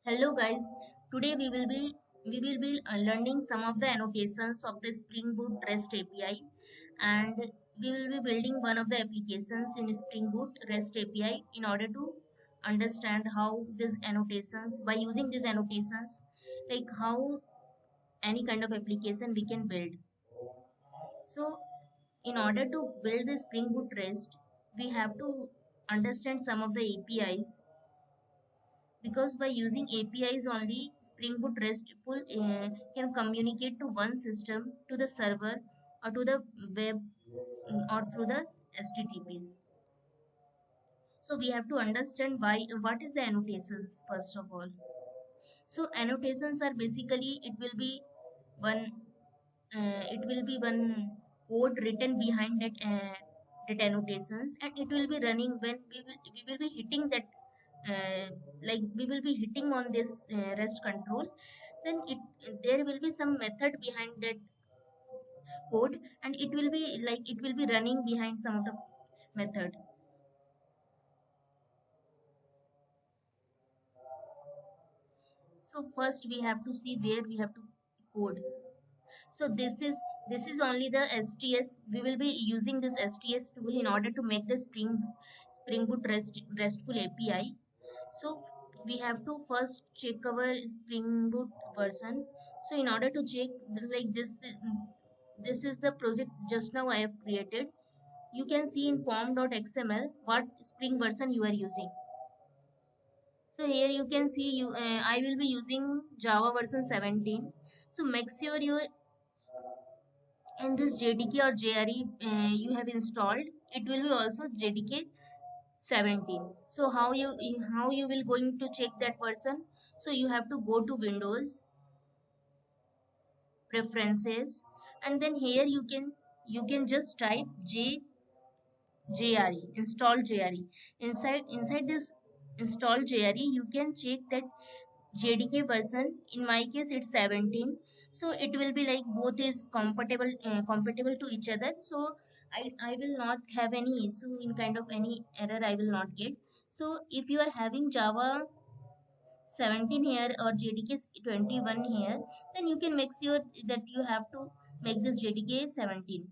Hello guys, today we will be learning some of the annotations of the Spring Boot REST API, and we will be building one of the applications in Spring Boot REST API in order to understand how these annotations, by using these annotations, like how any kind of application we can build. So in order to build the Spring Boot REST, we have to understand some of the APIs, because by using APIs only, Spring Boot RESTful can communicate to one system, to the server, or to the web, or through the HTTPs. So we have to understand what is the annotations first of all. So annotations are basically one one code written behind that annotations, and it will be running when we will be hitting that, uh, like we will be hitting on this rest control. Then there will be some method behind that code, and it will be running behind some of the method. So first we have to see where we have to code. So this is only the STS. We will be using this STS tool in order to make the Spring Boot RESTful API. So we have to first check our Spring Boot version. So in order to check, like this is the project just now I have created. You can see in pom.xml what Spring version you are using. So here you can see I will be using Java version 17. So make sure you in this JDK or JRE you have installed, it will be also JDK 17. So how you will going to check that version? So you have to go to Windows, Preferences, and then here you can just type JRE, install JRE. Inside this install JRE, you can check that JDK version. In my case it's 17, so it will be like both is compatible to each other. So I will not have any issue, in kind of any error I will not get. So if you are having Java 17 here or JDK 21 here, then you can make sure that you have to make this JDK 17.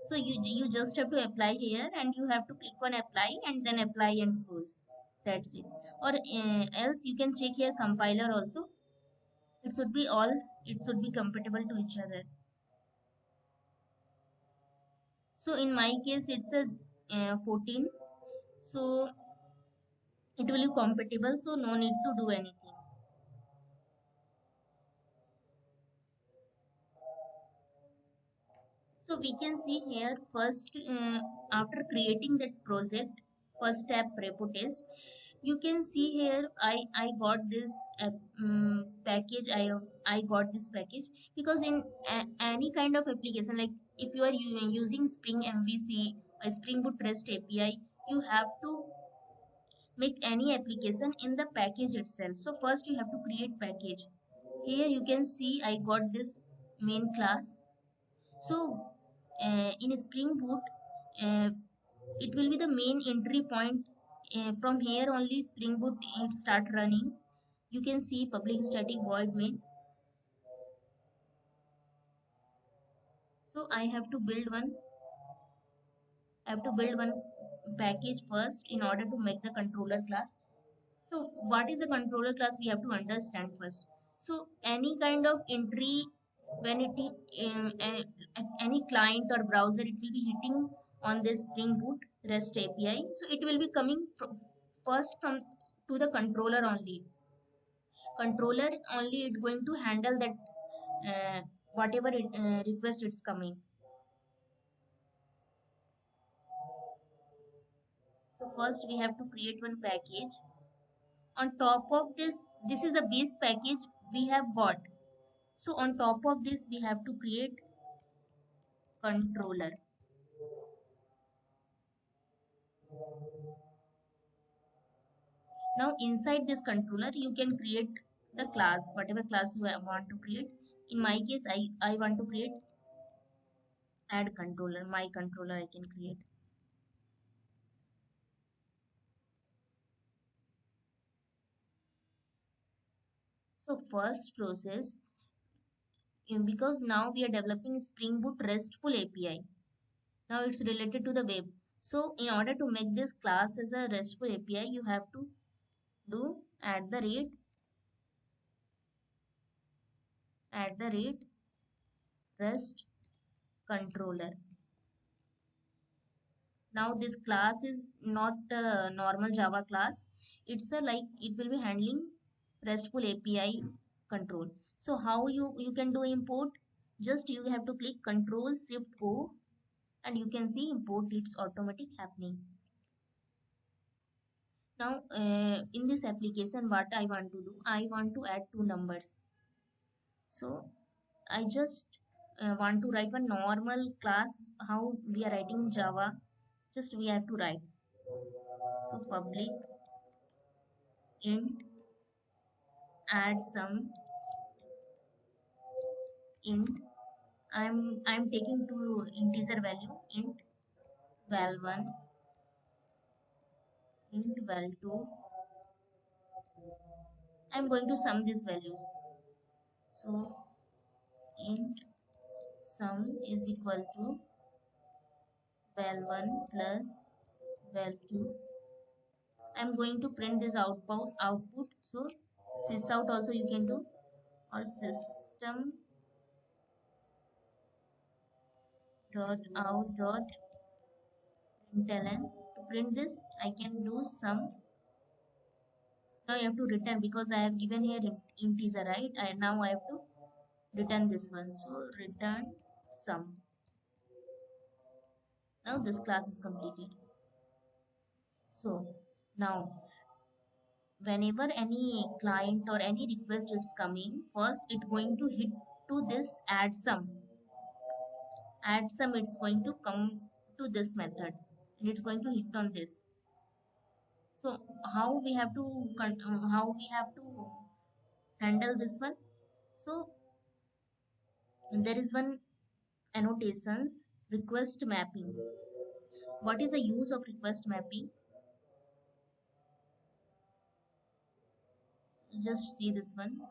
So you just have to apply here, and you have to click on apply and then apply and close. That's it. Or else you can check here compiler also. It should be compatible to each other. So in my case it's a 14, so it will be compatible, so no need to do anything. So we can see here first, after creating that project, first step repo test. You can see here I got this package. I got this package because in any kind of application, like if you are using Spring MVC or Spring Boot REST API, you have to make any application in the package itself. So first you have to create package. Here you can see I got this main class. So in Spring Boot, uh, it will be the main entry point. From here only Spring Boot it start running. You can see public static void main. So I have to build one package first in order to make the controller class. So what is the controller class, we have to understand first. So any kind of entry, when any client or browser, it will be hitting on this Spring Boot REST API. So it will be coming first from to the controller only. Controller only it going to handle that whatever request it's coming. So first we have to create one package. On top of this is the base package we have got. So on top of this, we have to create controller. Now inside this controller, you can create the class, whatever class you want to create. In my case, I want to create add controller, my controller I can create. So first process, because now we are developing Spring Boot RESTful API. Now it's related to the web. So in order to make this class as a RESTful API, you have to do @rest controller. Now this class is not a normal Java class. It's a like it will be handling RESTful API control. So how you can do import? Just you have to click Control Shift O and you can see import, it's automatic happening. Now in this application what I want to do, I want to add two numbers. So I just want to write one normal class, how we are writing in Java. Just we have to write. So public int add some int. I'm taking two integer value, int val1, int val2. I'm going to sum these values. So int sum is equal to val1 plus val2. I'm going to print this output. So sysout also you can do, or system dot out dot println. To print this I can do sum. Now I have to return because I have given here integer, right? Now I have to return this one. So return sum. Now this class is completed. So now whenever any client or any request is coming, first it going to hit to this add sum. Add sum, it's going to come to this method and it's going to hit on this. So how we have to handle this one? So there is one annotations request mapping. What is the use of request mapping? Just see this one.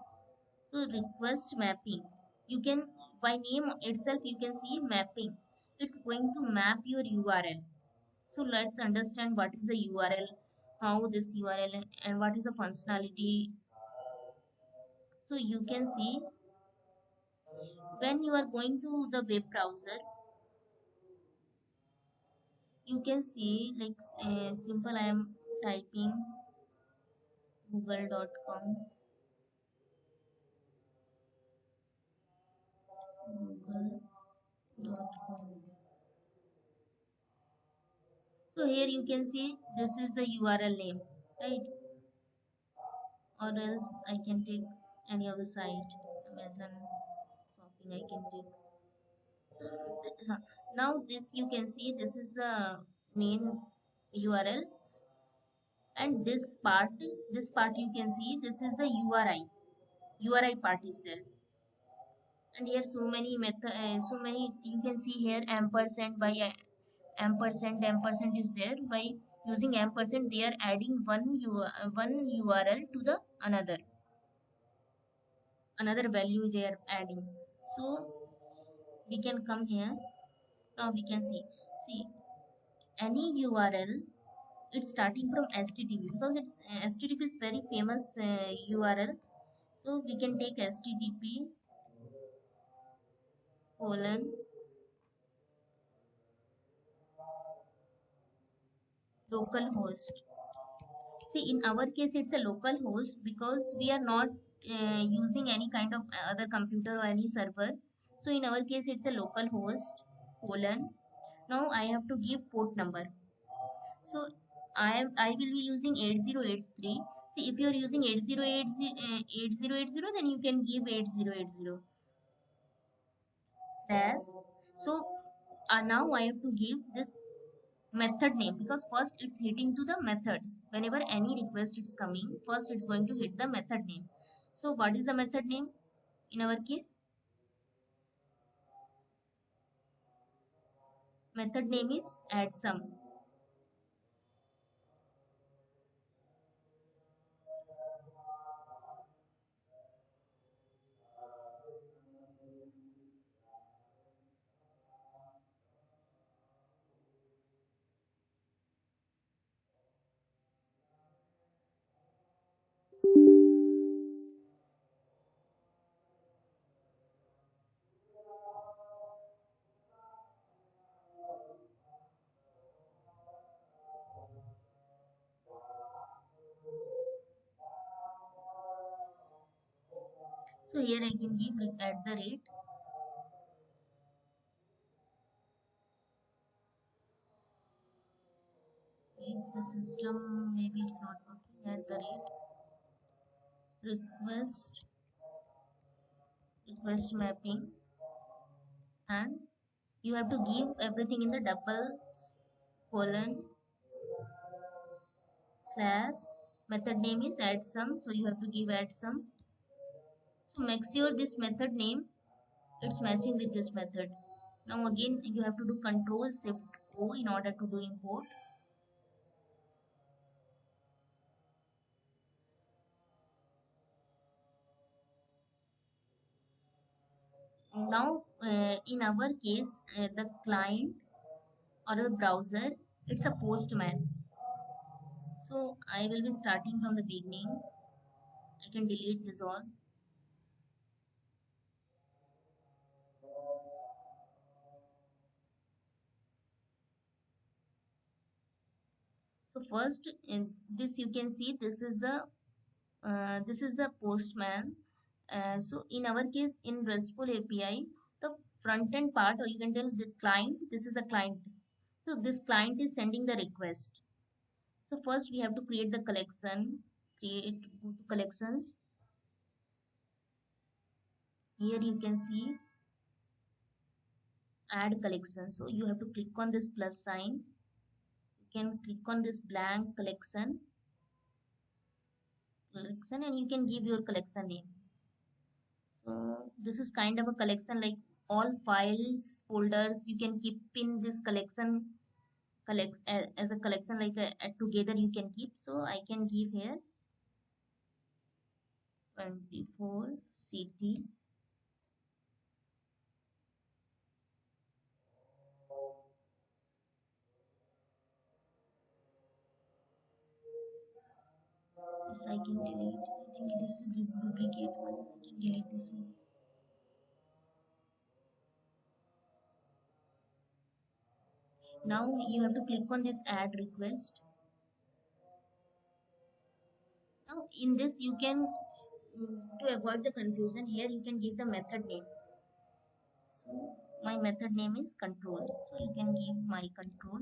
So request mapping, you can by name itself you can see mapping. It's going to map your URL. So let's understand what is the URL, how this URL and what is the functionality. So you can see when you are going to the web browser, you can see like simple I am typing google.com, google.com. So here you can see this is the URL name, right? Or else I can take any of the site, Amazon shopping I can take. So now this you can see this is the main URL, and this part you can see this is the URI part is there. And here so many method, so many you can see here ampersand by ampersand is there. By using ampersand they are adding one URL to the another value they are adding. So we can come here. Now we can see any URL, it's starting from HTTP because it's HTTP is very famous URL. So we can take HTTP colon localhost. See, in our case it's a local host because we are not using any kind of other computer or any server. So in our case it's a local host colon. Now I have to give port number. So I will be using 8083. See, if you are using 8080, then you can give 8080 slash. So now I have to give this method name because first it's hitting to the method. Whenever any request is coming, first it's going to hit the method name. So what is the method name in our case? Method name is add sum. So here I can give at the rate. If the system maybe it's not working, at the rate request mapping, and you have to give everything in the double colon slash. Method name is add sum, so you have to give add sum. So make sure this method name it's matching with this method. Now again you have to do control shift O in order to do import. Now in our case the client or the browser, it's a postman. So I will be starting from the beginning. I can delete this all. So first in this you can see this is the postman. So in our case in RESTful API, the front end part, or you can tell the client, this is the client. So this client is sending the request. So first we have to create the collection. Go to collections. Here you can see add collection. So you have to click on this plus sign. You can click on this blank collection, and you can give your collection name. So this is kind of a collection, like all files, folders you can keep in this collection, as a collection, like together you can keep. So I can give here 24 CT. This I can delete. I think this is duplicate one. I can delete this one. Now you have to click on this add request. Now in this you can, to avoid the confusion, here you can give the method name. So my method name is control. So you can give my control.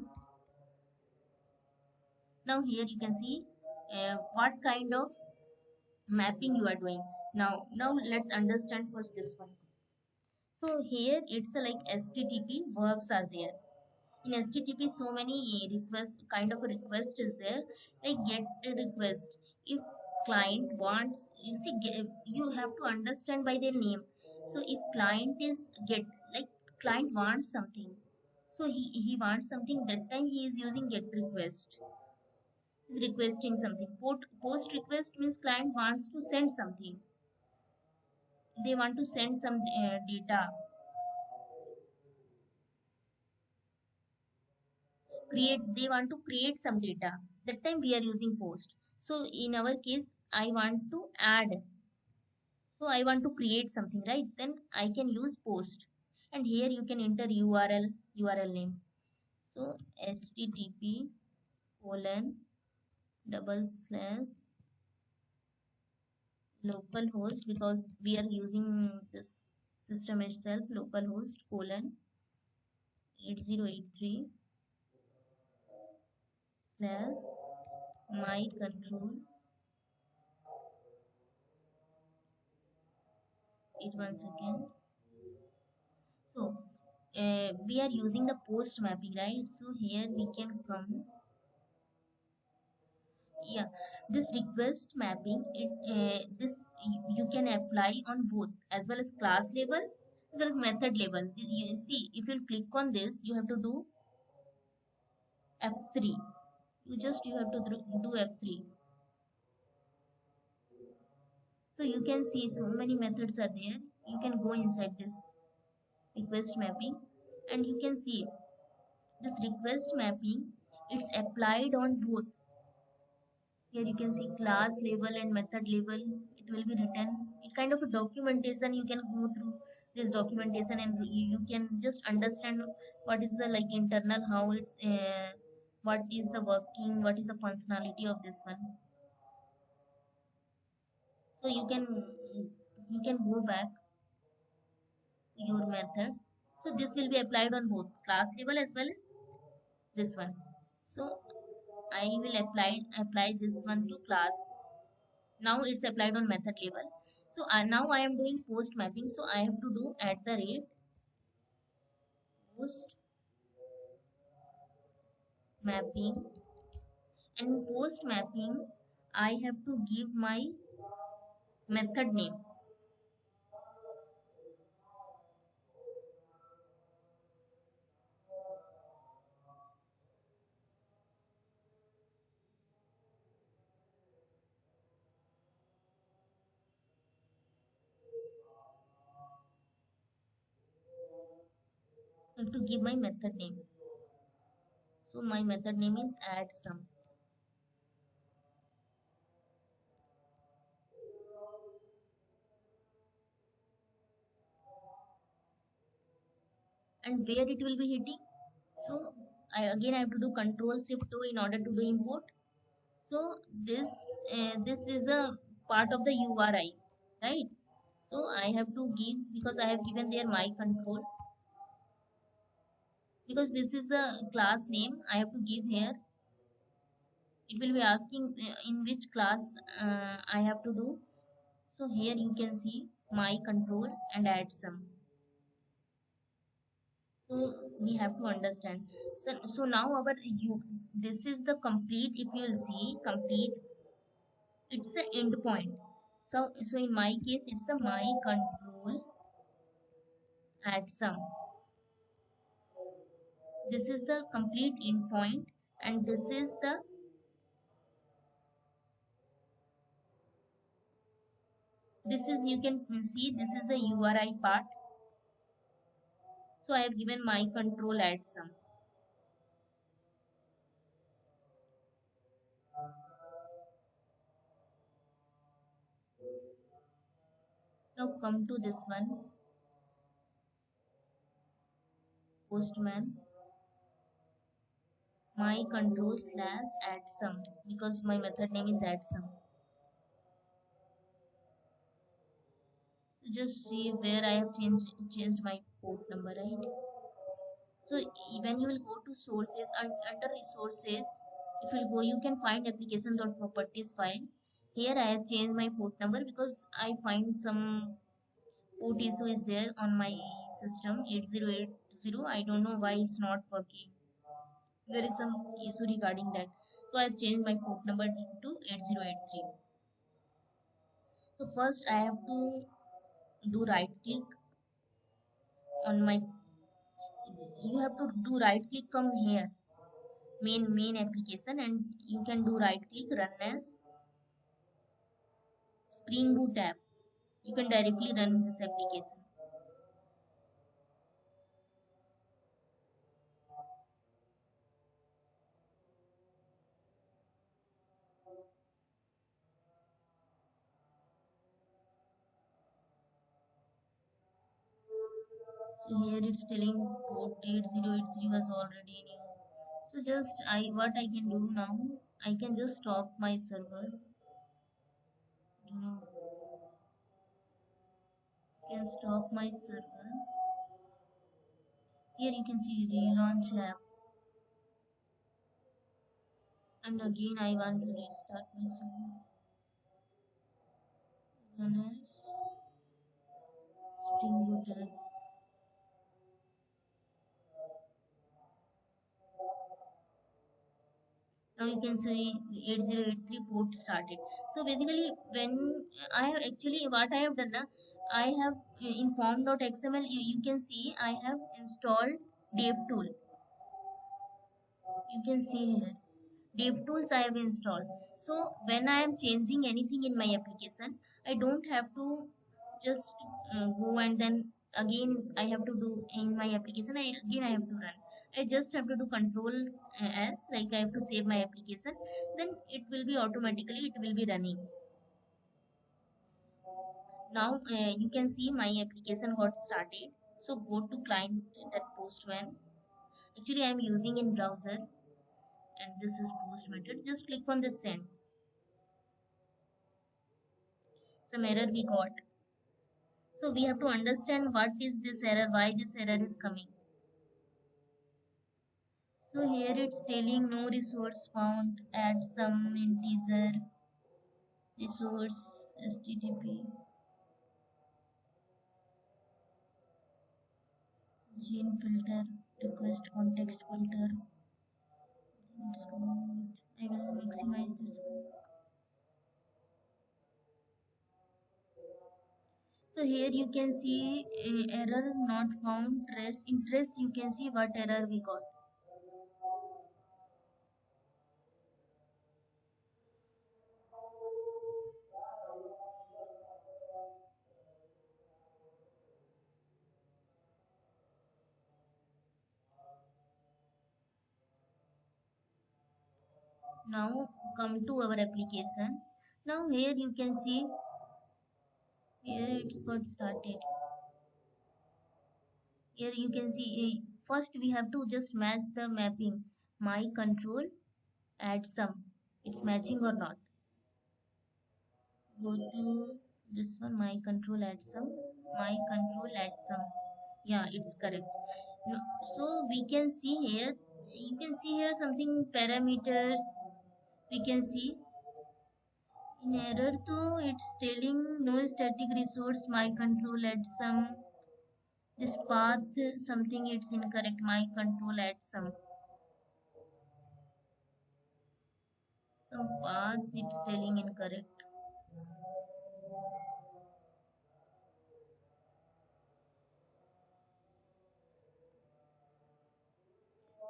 Now here you can see what kind of mapping you are doing. Now let's understand first this one. So here it's like HTTP verbs are there. In HTTP so many request kind of a request is there, like get a request. If client wants, you see, you have to understand by their name. So if client is get, like client wants something, so he wants something, that time he is using get request, is requesting something. Post request means client wants to send something, they want to send some data, they want to create some data, that time we are using post. So in our case I want to add, so I want to create something, right? Then I can use post, and here you can enter url name. So http colon double slash localhost, because we are using this system itself, localhost colon 8083 slash my control 81 second. So we are using the post mapping, right? So here we can come, yeah, this request mapping, you can apply on both, as well as class level as well as method level. You see, if you click on this, you have to do F3. You have to do F3. So you can see so many methods are there. You can go inside this request mapping, and you can see this request mapping, it's applied on both. Here you can see class level and method level. It will be written. It kind of a documentation. You can go through this documentation, and you can just understand what is the like internal, how it's what is the working, what is the functionality of this one. So you can you can go back to your method. So this will be applied on both class level as well as this one. So I will apply this one to class. Now it's applied on method level. So now I am doing post mapping, so I have to do at the rate post mapping, and post mapping I have to give my method name. I have to give my method name. So my method name is add sum. And where it will be hitting? So again I have to do control shift 2 in order to do import. So this is the part of the URI, right? So I have to give, because I have given there my control, because this is the class name I have to give here. It will be asking in which class I have to do. So here you can see my control and add sum. So we have to understand. So now this is the complete. If you will see complete, it's an endpoint. So in my case, it's a my control add sum. This is the complete endpoint, and this is you can see this is the URI part. So I have given my control add sum. Now come to this one, postman, my control slash add sum, because my method name is add sum. Just see where I have changed my port number, right? So when you will go to sources and under resources, if you go, you can find application.properties file. Here I have changed my port number because I find some port issue is there on my system 8080. I don't know why it's not working. There is some issue regarding that. So I have changed my port number to 8083. So first I have to do right click on my, you have to do right click from here, main application, and you can do right click run as Spring Boot app. You can directly run this application. So here it's telling port 8083 was already in use. So just what I can do now, I can just stop my server. You know, can stop my server. Here you can see relaunch app, and again I want to restart my server. Run as Spring Boot app. Now you can see 8083 port started. So basically when I have actually what I have done now, I have in form.xml, you can see I have installed dev tool. You can see here dev tools I have installed. So when I am changing anything in my application, I don't have to just go and then again I have to do in my application, I have to run. I just have to do controls as like I have to save my application, then it will be automatically it will be running. Now you can see my application got started. So go to client, that postman, actually I am using in browser, and this is post method. Just click on the send. Some error we got. So we have to understand what is this error, why this error is coming. So here it's telling no resource found, add some integer resource http gene filter request context filter. Let's go with, I will maximize this one. So here you can see error not found trace. In trace you can see what error we got. Now come to our application. Now here you can see, here it's got started. Here you can see first we have to just match the mapping. My control add sum. It's matching or not. Go to this one, my control add sum. My control add sum. Yeah, it's correct. No, so we can see here, you can see here something parameters. We can see in error though it's telling no static resource, my control add sum. This path something it's incorrect, my control add sum. Some path it's telling incorrect.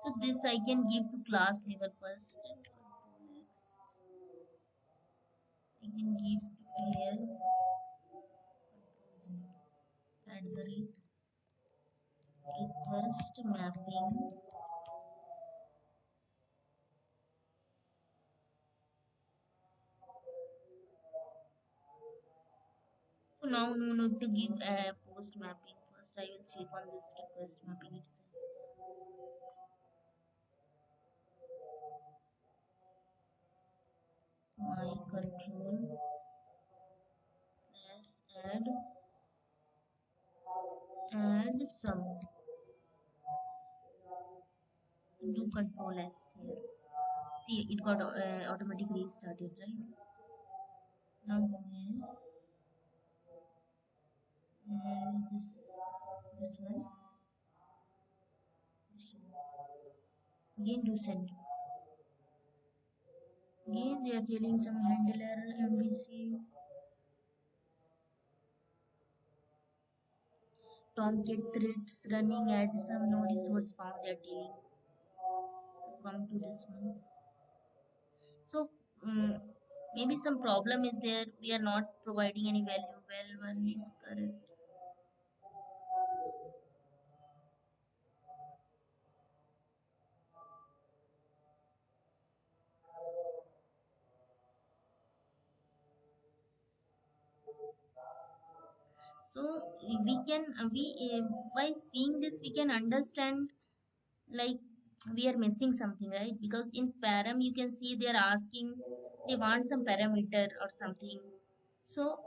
So this I can give to class level first. Control X. I can give here at the rate request mapping. So now no need to give a post mapping. First I will check on this request mapping itself. My control slash add some. Do control S here. See it got automatically started, right? Now go here. This one. This one. Again do send. Again they are telling some handler MVC. Tomcat threads running at some no resource found they are telling. So come to this one. So maybe some problem is there. We are not providing any value. Well, one is correct. So we can we by seeing this we can understand like we are missing something, right? Because in param you can see they are asking, they want some parameter or something. So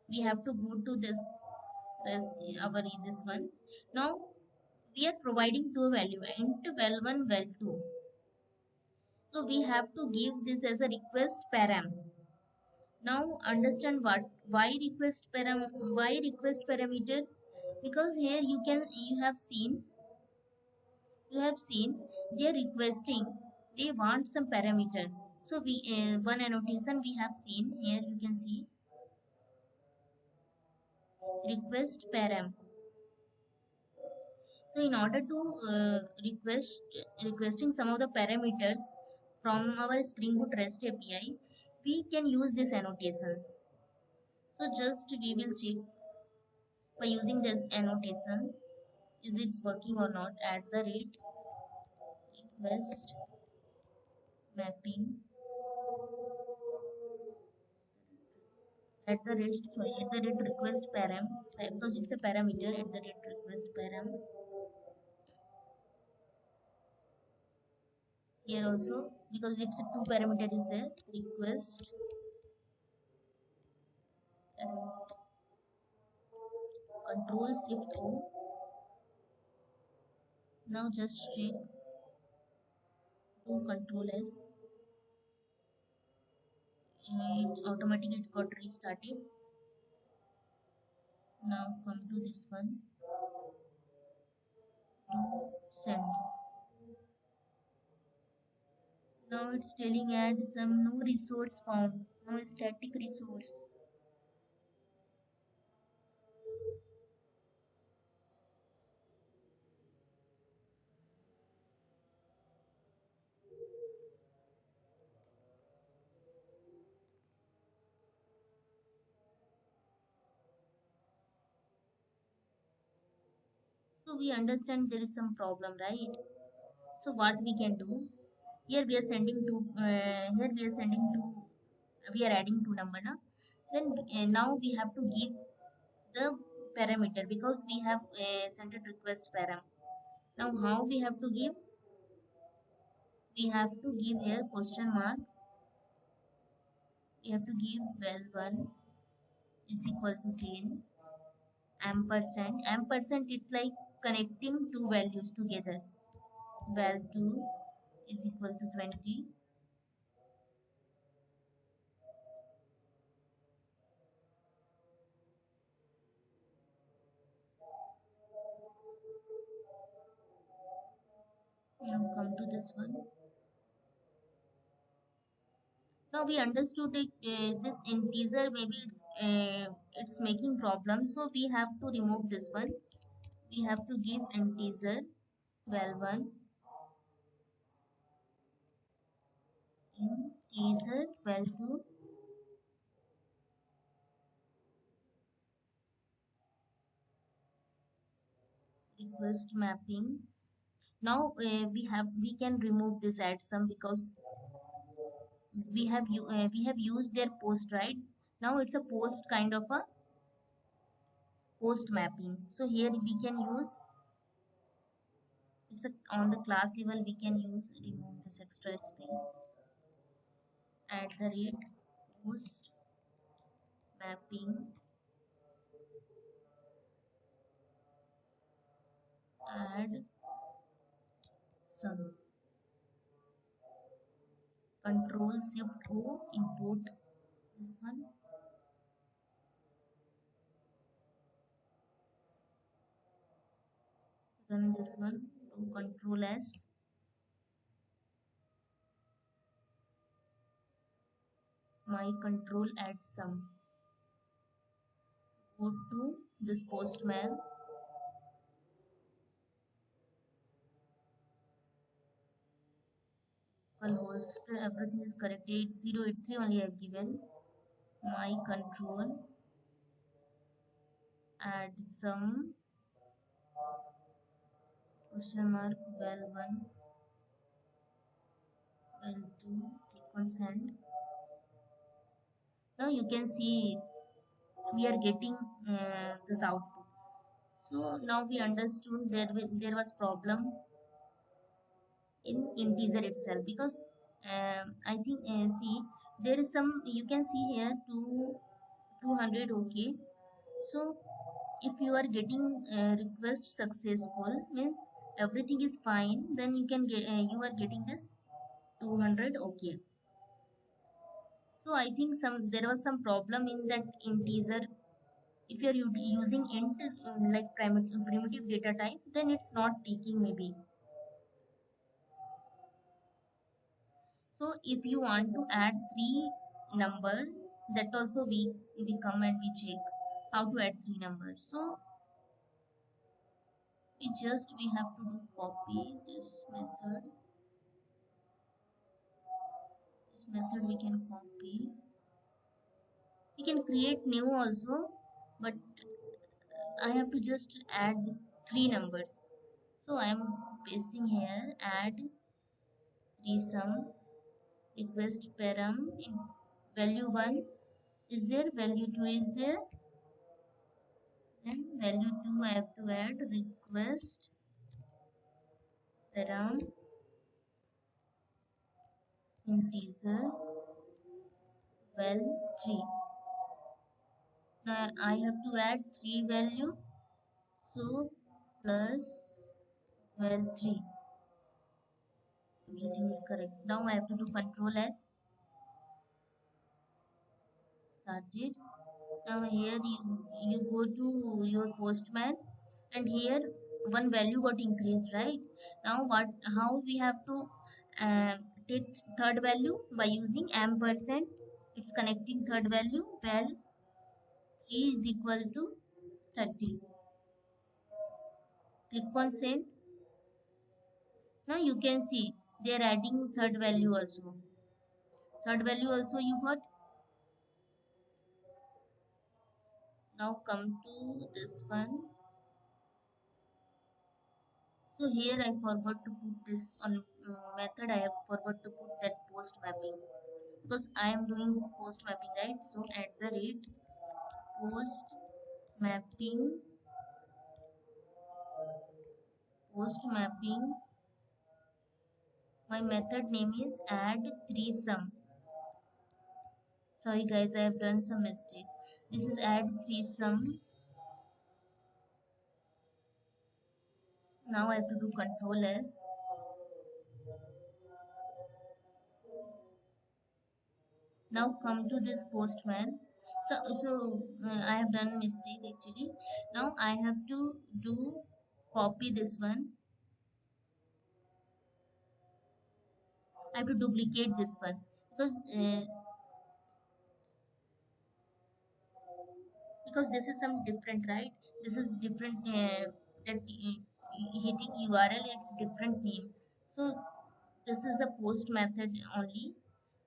we have to go to this our this one. Now we are providing two value, int val1 val2. So we have to give this as a request param. Now understand what, why request parameter, because here you have seen they're requesting, they want some parameter. So we one annotation we have seen here, you can see request param. So in order to requesting some of the parameters from our Spring Boot REST API, we can use these annotations. So just we will check by using these annotations, is it working or not. At the rate request mapping, at the rate request param, because it's a parameter, at the rate request param. Here also, because it's a two parameter is there, request Control Shift O. Now just check, do Control S. It's automatically it's got restarted. Now come to this one, do send. Now it's telling add some no resource found, no static resource. So we understand there is some problem, right? So what we can do? Here we are sending to here we are sending to we are adding two number now. Then now we have to give the parameter because we have sent a request param. Now how we have to give? We have to give here question mark. We have to give val1 is equal to 10 ampersand it's like connecting two values together. Val2 is equal to 20. Now come to this one. Now we understood it, this integer maybe it's making problems, so we have to remove this one. We have to give integer val1 integer val2 request mapping. Now we can remove this add sum because we have used their post, right? Now it's a post kind of a post mapping, so here we can use it's a, on the class level we can use remove this extra space at the rate post mapping add some. Control Shift O, import this one. Run this one. Do Control S. My control add some. Go to this postman. Host, everything is correct. 8083 only I have given. My control add some question mark val1 val2 click on send. Now you can see we are getting this output. So now we understood there was problem in integer itself because I think see there is some you can see here 200. Okay, so if you are getting request successful means everything is fine, then you can get you are getting this 200. Okay, so I think there was some problem in that integer. If you are using int like primitive data type, then it's not taking maybe. So if you want to add three number, that also we come and we check how to add three numbers. So we have to do copy this method. This method we can copy. We can create new also, but I have to just add three numbers. So I am pasting here add three sum request param in value 1 is there, value 2 is there, then value 2 I have to add request param integer val 3. Now I have to add 3 value So plus well 3, everything is correct. Now I have to do control S. Started. Now here you go to your postman, and here one value got increased, right? Now what, how we have to uh, take third value by using ampersand. It's connecting third value. Well, 3 is equal to 30. Click on send. Now you can see they are adding third value also. Third value also you got. Now come to this one. So here I forgot to put this on method. I have forgot to put that post mapping because I am doing post mapping, right? So at the rate post mapping, post mapping. My method name is add threesome. Sorry guys, I have done some mistake. This is add threesome. Now I have to do control S. Now come to this postman. So I have done mistake actually. Now I have to do copy this one. I have to duplicate this one because this is some different, right? This is different, that hitting URL, it's different name. So this is the post method only.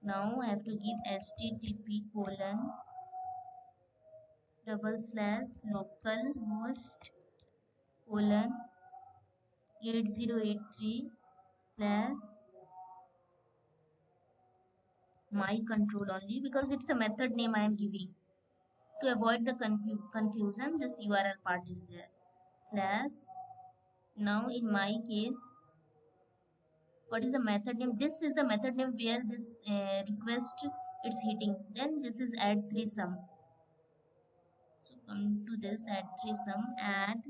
Now I have to give http colon double slash localhost colon 8083 slash my control only, because it's a method name I am giving. To avoid the confusion, this URL part is there. Slash. Now in my case, what is the method name? This is the method name where this request it's hitting. Then this is add threesome. So come to this add threesome, add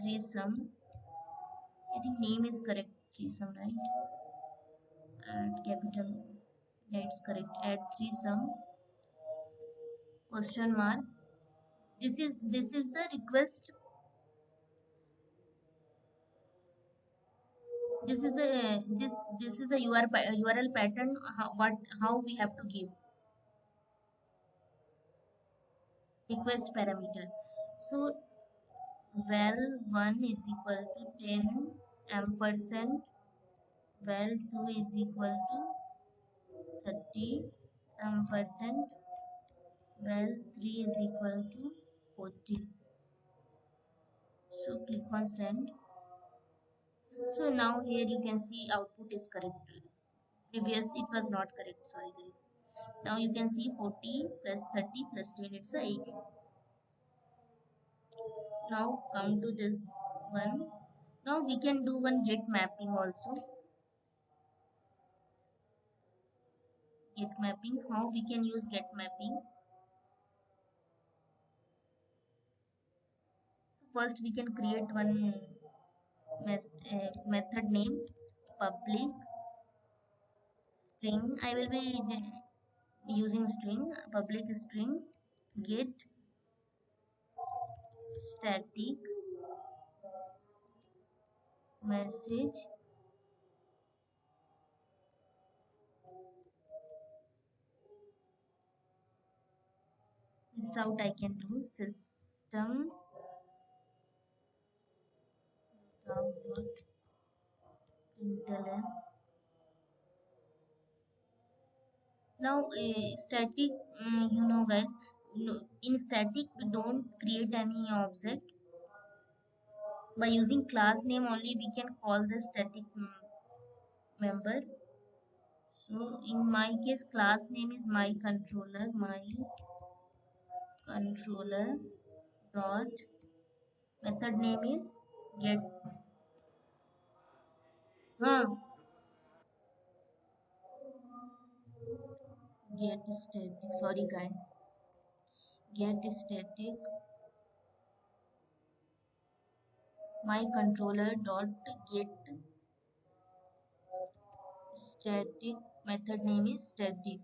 threesome. I think name is correct, threesome, right? Add capital. Yeah, it's correct. Add threesome. Question mark. This is the request. This is the this is the URL pattern. How we have to give request parameter. So val 1 is equal to 10 ampersand, val 2 is equal to 30 ampersand, val 3 is equal to 40. So click on send. So now here you can see output is correct. Previous it was not correct, sorry guys. Now you can see 40 plus 30 plus 10, it's a 80. Now come to this one. Now we can do one get mapping also. Get mapping, how we can use get mapping? So first we can create one method name, public string. I will be using string, public string get static message. This out I can do system println. Now static, guys, no, in static we don't create any object. By using class name only we can call the static member. So in my case class name is my controller dot, method name is get. huh, get static, sorry guys, get static my controller dot get static, method name is static,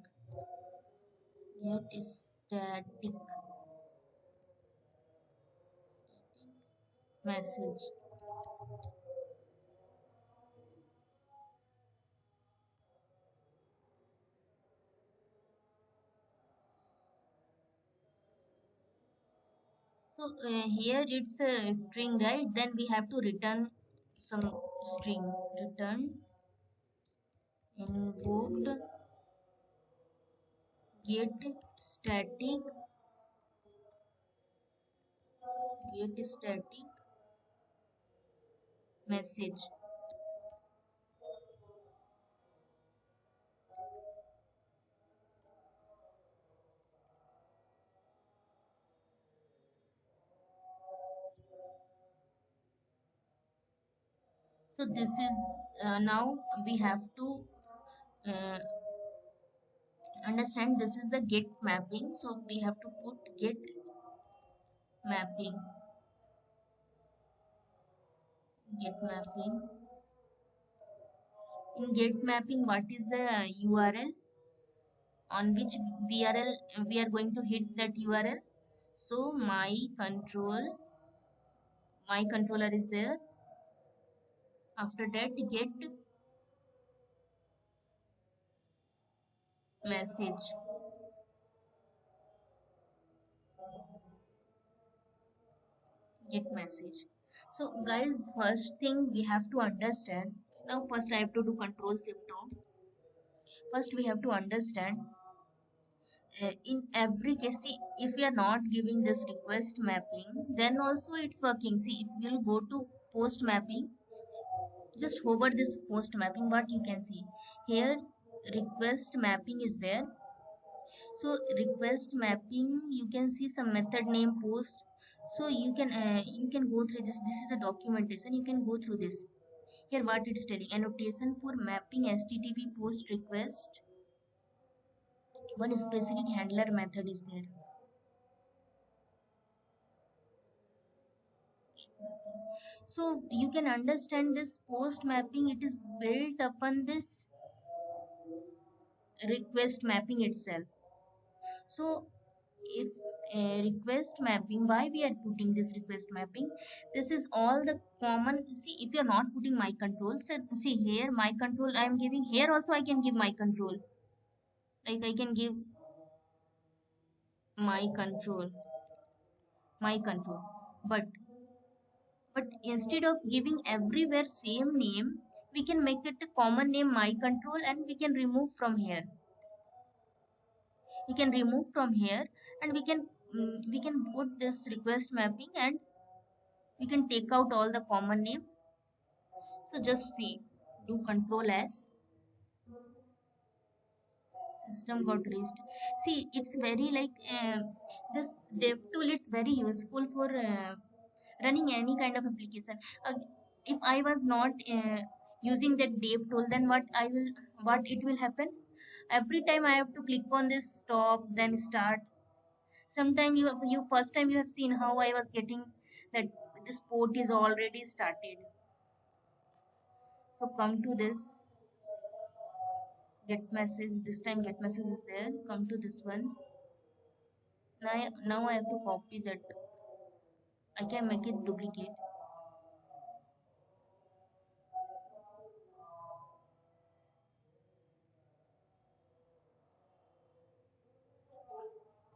get static message. So here it's a string, right? Then we have to return some string. Return invoked get static message. So this is now we have to uh, understand this is the get mapping. So we have to put get mapping, get mapping. In get mapping, what is the URL on which VRL we are going to hit that URL? So my controller is there. After that, message get message. So guys, first thing we have to understand. Now first I have to do control shift O. First we have to understand in every case, see, if we are not giving this request mapping, then also it's working. See, if we'll go to post mapping, just hover this post mapping, what you can see here, request mapping is there. So request mapping, you can see some method name post. So you can go through this is a documentation, you can go through this. Here what it's telling, annotation for mapping http post request, one specific handler method is there. So you can understand this post mapping, it is built upon this request mapping itself. So if request mapping, why we are putting this request mapping, this is all the common. See, if you're not putting my control, so see here my control I am giving, here also I can give my control, like I can give my control, my control, but instead of giving everywhere same name, we can make it a common name my control, and we can remove from here, and we can put this request mapping, and we can take out all the common name. So just see, do control S, system got raised. See, it's very like this dev tool, it's very useful for running any kind of application. If I was not using that dev tool, then what it will happen, every time I have to click on this stop then start. Sometime you first time you have seen how I was getting that this port is already started. So come to this get message, this time get message is there, come to this one. Now I have to copy that, I can make it duplicate.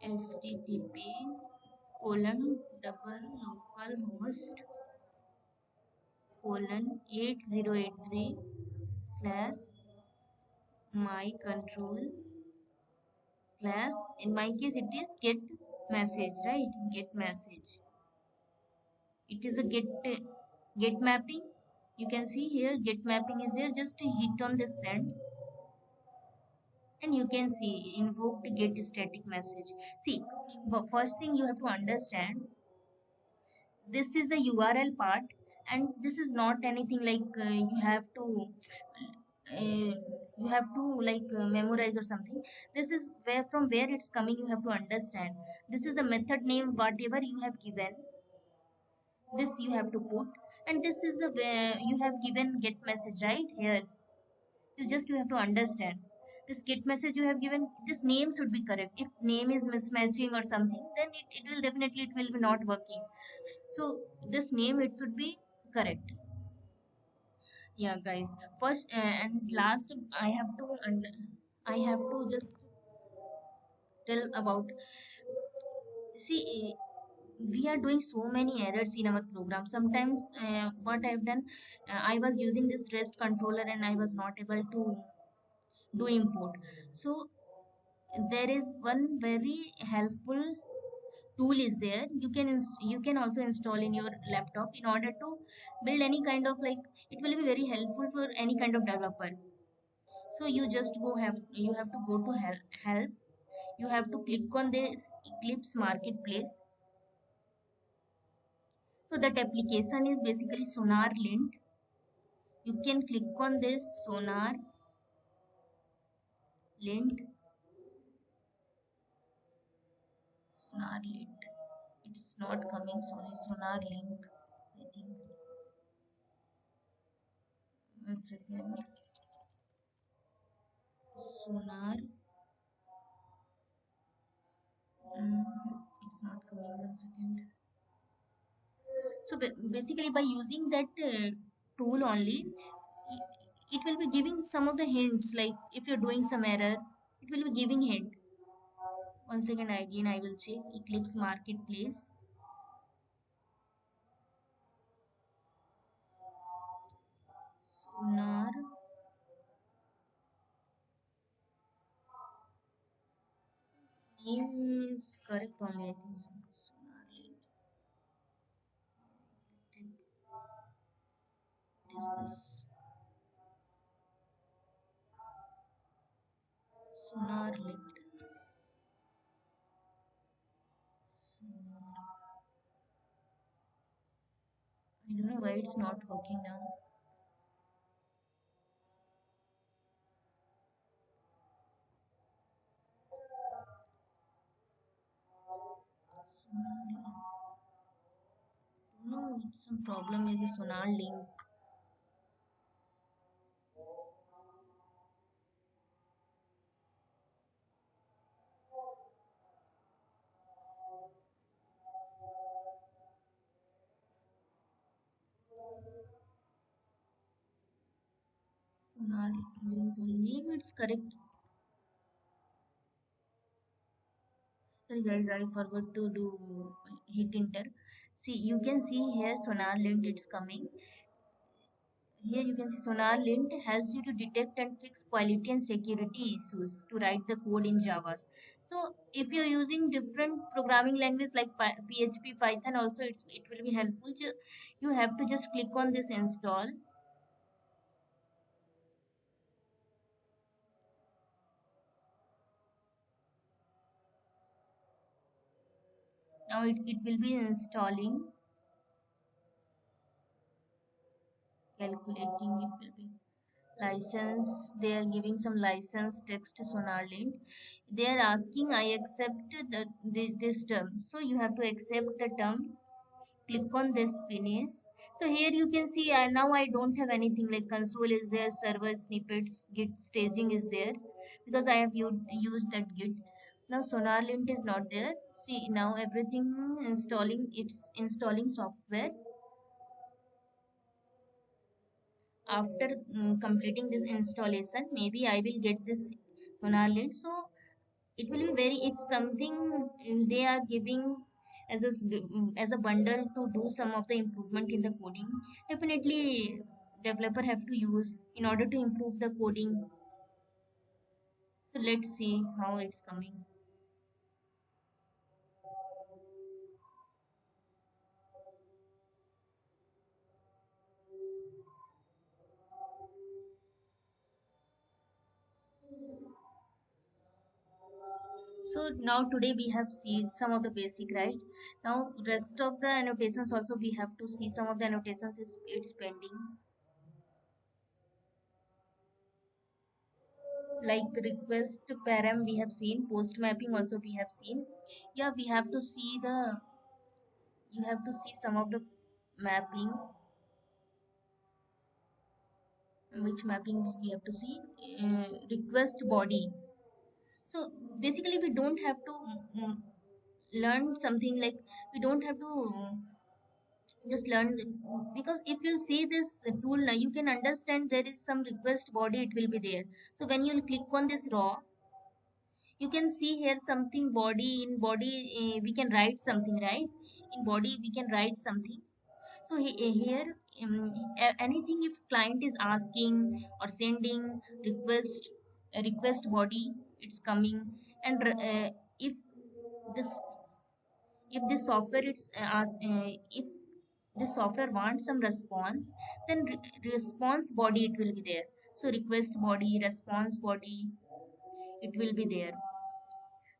HTTP colon double localhost colon 8083 slash my control slash, in my case it is get message, right? Get message, it is a get mapping. You can see here get mapping is there, just to hit on the send, and you can see invoked get static message. See, but first thing you have to understand, this is the URL part, and this is not anything like you have to like memorize or something. This is where from where it's coming, you have to understand. This is the method name, whatever you have given, this you have to put, And this is the way you have given get message right here. You have to understand this get message you have given, this name should be correct. If name is mismatching or something, then it will definitely it will be not working. So this name it should be correct. Yeah guys, first and last I have to just tell about, see, we are doing so many errors in our program. Sometimes what I've done, I was using this rest controller and I was not able to do import. So there is one very helpful tool is there, you can also install in your laptop in order to build any kind of like, it will be very helpful for any kind of developer. So you have to go to help, you have to click on this Eclipse Marketplace. So that application is basically Sonar Lint. You can click on this Sonar Lint. Sonar Lint. It's not coming. Sorry, Sonar Link. I think. One second. Sonar. It's not coming. One second. So basically, by using that tool only, it will be giving some of the hints. Like if you're doing some error, it will be giving hint. One second again, I will check Eclipse Marketplace. Sonar. Name is correct only, I think so. Sonar Link. What is this? Sonar Link. I don't know why it's not working now. No, some problem is a Sonar Link. Sonar Link. Name it's correct. Sorry guys, I forgot to do hit enter. See, you can see here Sonar Lint it's coming. Here you can see Sonar Lint helps you to detect and fix quality and security issues to write the code in Java. So if you're using different programming language like PHP, Python also it will be helpful. You have to just click on this install. Now it will be installing, calculating, it will be license. They are giving some license text to Sonarlint. They are asking I accept this term, so you have to accept the terms. Click on this finish. So here you can see now I don't have anything like console is there, server snippets, git staging is there because I have used that git. Now Sonarlint is not there. See now everything installing, it's installing software. After completing this installation, maybe I will get this Sonar Lint. So it will be very, if something they are giving as as a bundle to do some of the improvement in the coding, definitely developer have to use in order to improve the coding. So let's see how it's coming. So now today we have seen some of the basic, right? Now rest of the annotations also we have to see some of the annotations is it's pending, like request param we have seen, post mapping also we have seen. Yeah, we have to see the, you have to see some of the mapping. which mappings we have to see. Request body. So basically we don't have to learn something like, we don't have to just learn because if you see this tool now, you can understand there is some request body, it will be there. So when you click on this raw, you can see here something body. In body we can write something, right? In body we can write something. So here anything if client is asking or sending request, a request body, it's coming. And if this if this software if this software wants some response, then response body it will be there. So request body, response body, it will be there.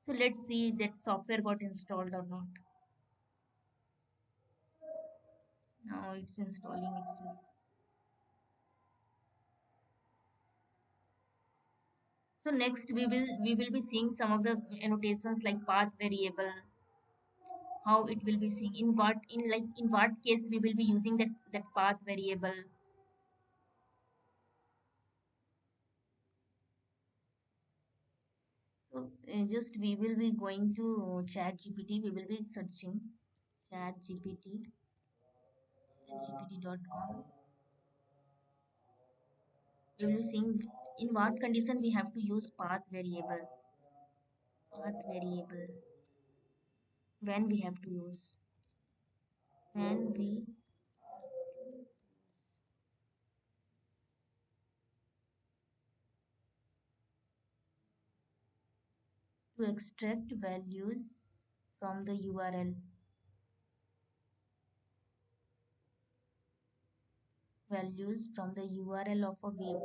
So let's see that software got installed or not. Now it's installing itself. So next we will be seeing some of the annotations like path variable, how it will be seeing, in what, in what case we will be using that path variable. So just we will be going to chat gpt, we will be searching chat gpt, chatgpt.com. We will be seeing in what condition we have to use path variable. Path variable, when we have to use, when we to extract values from the url, values from the url of a web.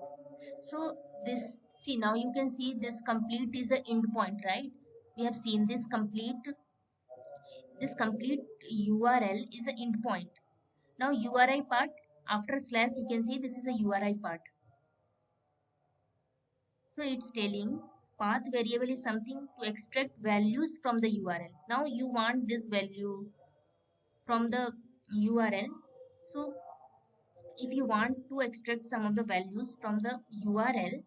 So this, see, now you can see this complete is a endpoint, right? We have seen this complete url is an endpoint. Now uri part, after slash you can see this is a uri part. So it's telling path variable is something to extract values from the url. Now you want this value from the url. So if you want to extract some of the values from the url,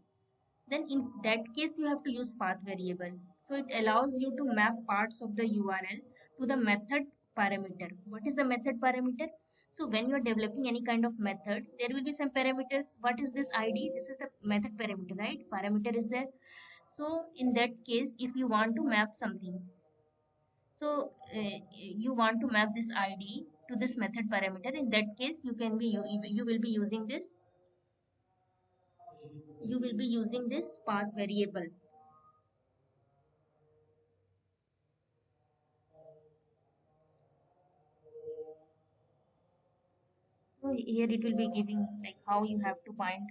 then in that case you have to use path variable. So it allows you to map parts of the url to the method parameter. What is the method parameter? So when you are developing any kind of method, there will be some parameters. What is this id? This is the method parameter, right? Parameter is there. So in that case, if you want to map something, so you want to map this id to this method parameter, in that case you will be using this, path variable. So here it will be giving like how you have to bind.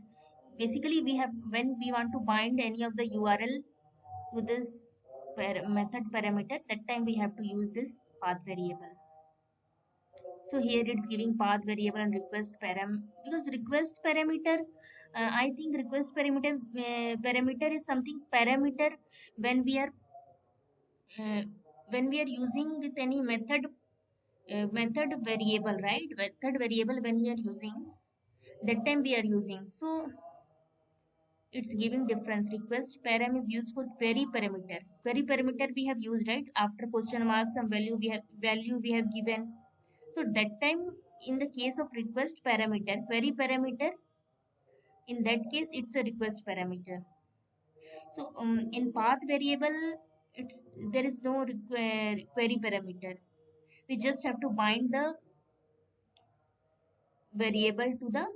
Basically, we have, when we want to bind any of the URL to this method parameter, that time we have to use this path variable. So here it's giving path variable and request param, because request parameter, I think request parameter is something parameter when we are uh, using with any method variable, right? Method variable when we are using, that time we are using. So it's giving difference. Request param is used for query parameter. Query parameter we have used, right? After question mark some value we have given. So that time in the case of request parameter, query parameter, in that case it's a request parameter. So in path variable, it's, there is no query parameter. We just have to bind the variable to the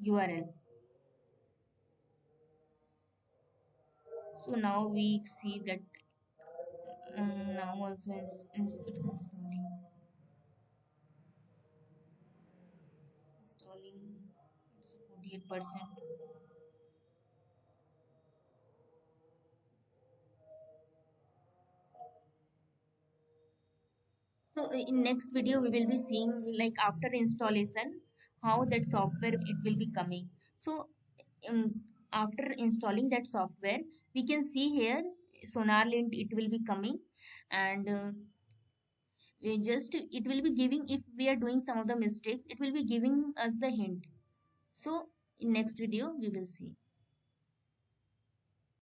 URL. So now we see that now also it's installing, it's 48%. So in next video we will be seeing like after installation how that software it will be coming. So after installing that software, we can see here SonarLint it will be coming. And just it will be giving, if we are doing some of the mistakes, it will be giving us the hint. So In next video, we will see.